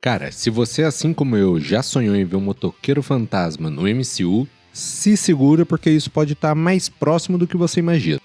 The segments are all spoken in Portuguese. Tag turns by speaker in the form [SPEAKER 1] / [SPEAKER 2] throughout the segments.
[SPEAKER 1] Cara, se você, assim como eu, já sonhou em ver um motoqueiro fantasma no MCU, se segura porque isso pode estar mais próximo do que você imagina.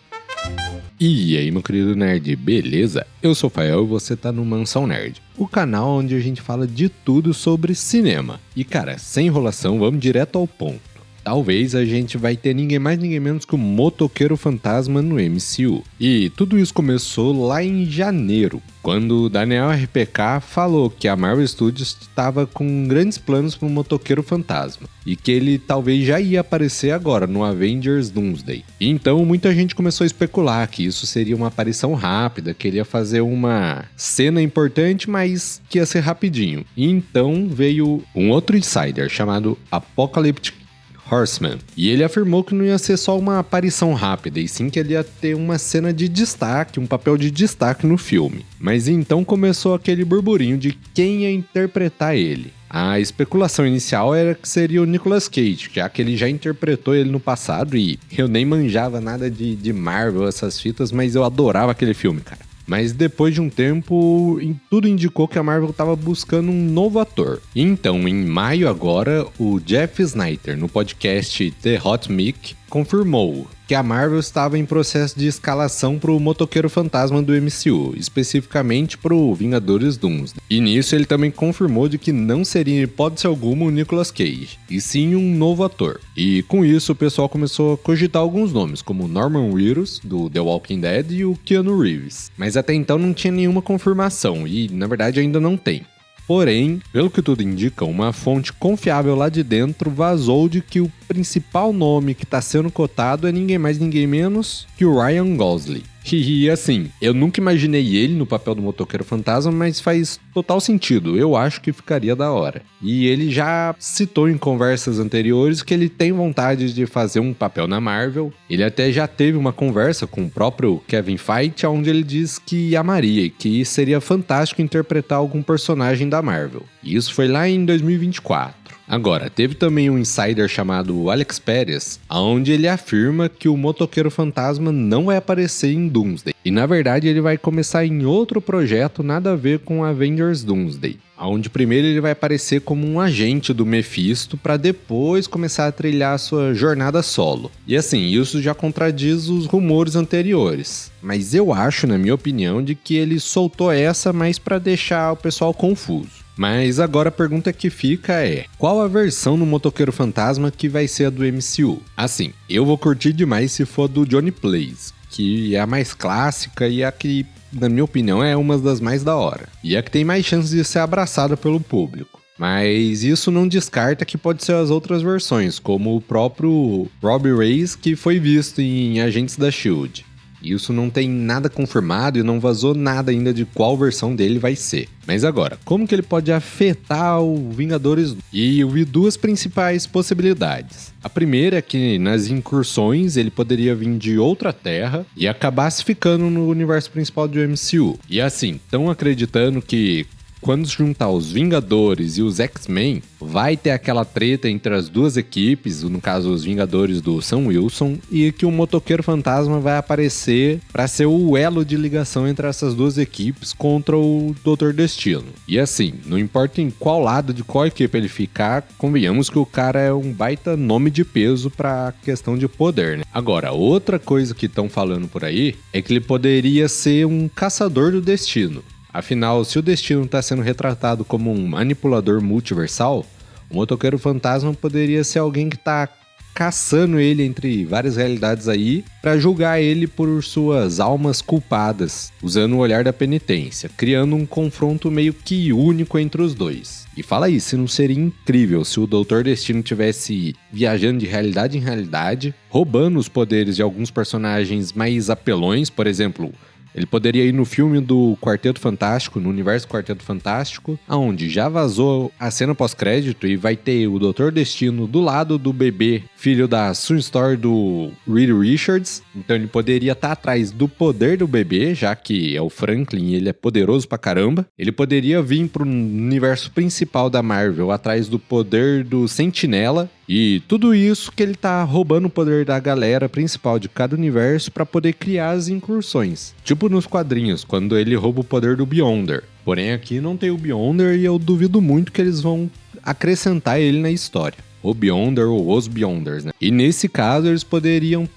[SPEAKER 1] E aí, meu querido nerd, beleza? Eu sou o Fael e você tá no Mansão Nerd, o canal onde a gente fala de tudo sobre cinema. E cara, sem enrolação, vamos direto ao ponto. Talvez a gente vai ter ninguém mais ninguém menos que o Motoqueiro Fantasma no MCU. E tudo isso começou lá em janeiro, quando o Daniel RPK falou que a Marvel Studios estava com grandes planos para o Motoqueiro Fantasma e que ele talvez já ia aparecer agora no Avengers Doomsday. E então muita gente começou a especular que isso seria uma aparição rápida, que ele ia fazer uma cena importante, mas que ia ser rapidinho. E então veio um outro insider chamado Apocalyptic Horseman, e ele afirmou que não ia ser só uma aparição rápida, e sim que ele ia ter uma cena de destaque, um papel de destaque no filme. Mas então começou aquele burburinho de quem ia interpretar ele. A especulação inicial era que seria o Nicolas Cage, já que ele já interpretou ele no passado, e eu nem manjava nada de Marvel, essas fitas, mas eu adorava aquele filme, cara. Mas depois de um tempo, tudo indicou que a Marvel estava buscando um novo ator. Então, em maio agora, o Jeff Sneider, no podcast The Hot Mic, confirmou que a Marvel estava em processo de escalação para o Motoqueiro Fantasma do MCU, especificamente para o Vingadores Doomsday. E nisso ele também confirmou de que não seria em hipótese alguma o Nicolas Cage, e sim um novo ator. E com isso o pessoal começou a cogitar alguns nomes, como Norman Reedus, do The Walking Dead, e o Keanu Reeves. Mas até então não tinha nenhuma confirmação, e na verdade ainda não tem. Porém, pelo que tudo indica, uma fonte confiável lá de dentro vazou de que o principal nome que está sendo cotado é ninguém mais ninguém menos que o Ryan Gosling. E assim, eu nunca imaginei ele no papel do Motoqueiro Fantasma, mas faz total sentido, eu acho que ficaria da hora. E ele já citou em conversas anteriores que ele tem vontade de fazer um papel na Marvel. Ele até já teve uma conversa com o próprio Kevin Feige, onde ele diz que amaria e que seria fantástico interpretar algum personagem da Marvel. E isso foi lá em 2024. Agora, teve também um insider chamado Alex Perez, onde ele afirma que o Motoqueiro Fantasma não vai aparecer em Doomsday. E na verdade ele vai começar em outro projeto nada a ver com Avengers Doomsday, onde primeiro ele vai aparecer como um agente do Mephisto para depois começar a trilhar sua jornada solo. E assim, isso já contradiz os rumores anteriores. Mas eu acho, na minha opinião, de que ele soltou essa mais para deixar o pessoal confuso. Mas agora a pergunta que fica é: qual a versão do Motoqueiro Fantasma que vai ser a do MCU? Assim, eu vou curtir demais se for do Johnny Blaze, que é a mais clássica e a que, na minha opinião, é uma das mais da hora. E a que tem mais chances de ser abraçada pelo público. Mas isso não descarta que pode ser as outras versões, como o próprio Robbie Reyes, que foi visto em Agentes da S.H.I.E.L.D. Isso não tem nada confirmado e não vazou nada ainda de qual versão dele vai ser. Mas agora, como que ele pode afetar o Vingadores? E eu vi duas principais possibilidades. A primeira é que nas incursões ele poderia vir de outra terra e acabasse ficando no universo principal do MCU. E assim, estão acreditando que quando juntar os Vingadores e os X-Men, vai ter aquela treta entre as duas equipes, no caso os Vingadores do Sam Wilson, e que o Motoqueiro Fantasma vai aparecer para ser o elo de ligação entre essas duas equipes contra o Doutor Destino. E assim, não importa em qual lado de qual equipe ele ficar, convenhamos que o cara é um baita nome de peso para questão de poder, né? Agora, outra coisa que estão falando por aí é que ele poderia ser um caçador do destino. Afinal, se o Destino está sendo retratado como um manipulador multiversal, o Motoqueiro Fantasma poderia ser alguém que está caçando ele entre várias realidades aí para julgar ele por suas almas culpadas, usando o olhar da penitência, criando um confronto meio que único entre os dois. E fala aí, se não seria incrível se o Doutor Destino tivesse viajando de realidade em realidade, roubando os poderes de alguns personagens mais apelões, por exemplo, ele poderia ir no filme do Quarteto Fantástico, no universo Quarteto Fantástico, onde já vazou a cena pós-crédito e vai ter o Doutor Destino do lado do bebê, filho da Sue Storm do Reed Richards. Então ele poderia estar atrás do poder do bebê, já que é o Franklin e ele é poderoso pra caramba. Ele poderia vir pro universo principal da Marvel, atrás do poder do Sentinela, E tudo isso que ele tá roubando o poder da galera principal de cada universo para poder criar as incursões. Tipo nos quadrinhos, quando ele rouba o poder do Beyonder. Porém aqui não tem o Beyonder e eu duvido muito que eles vão acrescentar ele na história. O Beyonder ou os Beyonders, né? E nesse caso eles poderiam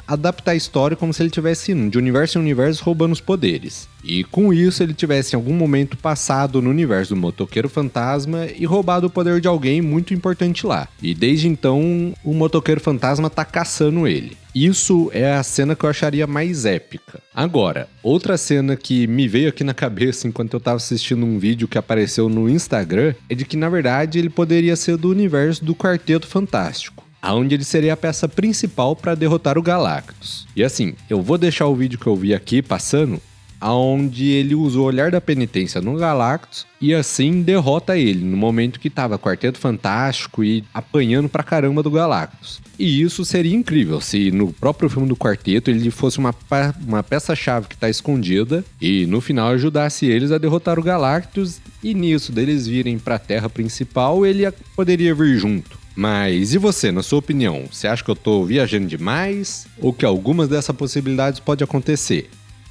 [SPEAKER 1] adaptar a história como se ele tivesse indo de universo em universo roubando os poderes. E com isso ele tivesse em algum momento passado no universo do Motoqueiro Fantasma e roubado o poder de alguém muito importante lá. E desde então o Motoqueiro Fantasma tá caçando ele. Isso é a cena que eu acharia mais épica. Agora, outra cena que me veio aqui na cabeça enquanto eu tava assistindo um vídeo que apareceu no Instagram é de que na verdade ele poderia ser do universo do Quarteto Fantástico, onde ele seria a peça principal para derrotar o Galactus. E assim, eu vou deixar o vídeo que eu vi aqui passando, onde ele usa o olhar da penitência no Galactus e assim derrota ele, no momento que tava Quarteto Fantástico e apanhando pra caramba do Galactus. E isso seria incrível se no próprio filme do Quarteto ele fosse uma peça-chave que tá escondida e no final ajudasse eles a derrotar o Galactus, e nisso deles virem pra Terra principal ele poderia vir junto. Mas e você, na sua opinião? Você acha que eu tô viajando demais? Ou que algumas dessas possibilidades podem acontecer?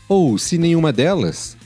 [SPEAKER 1] Ou, se nenhuma delas,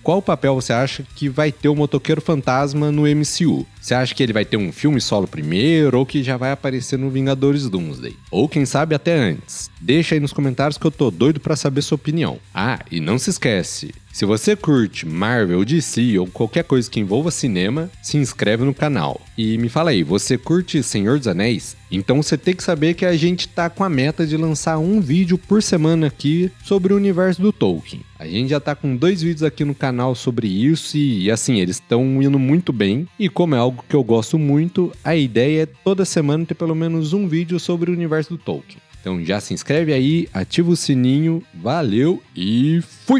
[SPEAKER 1] qual papel você acha que vai ter o Motoqueiro Fantasma no MCU? Você acha que ele vai ter um filme solo primeiro ou que já vai aparecer no Vingadores Doomsday? Ou quem sabe até antes? Deixa aí nos comentários que eu tô doido pra saber sua opinião. Ah, e não se esquece, se você curte Marvel, DC ou qualquer coisa que envolva cinema, se inscreve no canal. E me fala aí, você curte Senhor dos Anéis? Então você tem que saber que a gente tá com a meta de lançar um vídeo por semana aqui sobre o universo do Tolkien. A gente já tá com 2 vídeos aqui no canal sobre isso e assim, eles estão indo muito bem. E como é algo que eu gosto muito, a ideia é toda semana ter pelo menos um vídeo sobre o universo do Tolkien. Então já se inscreve aí, ativa o sininho, valeu e fui!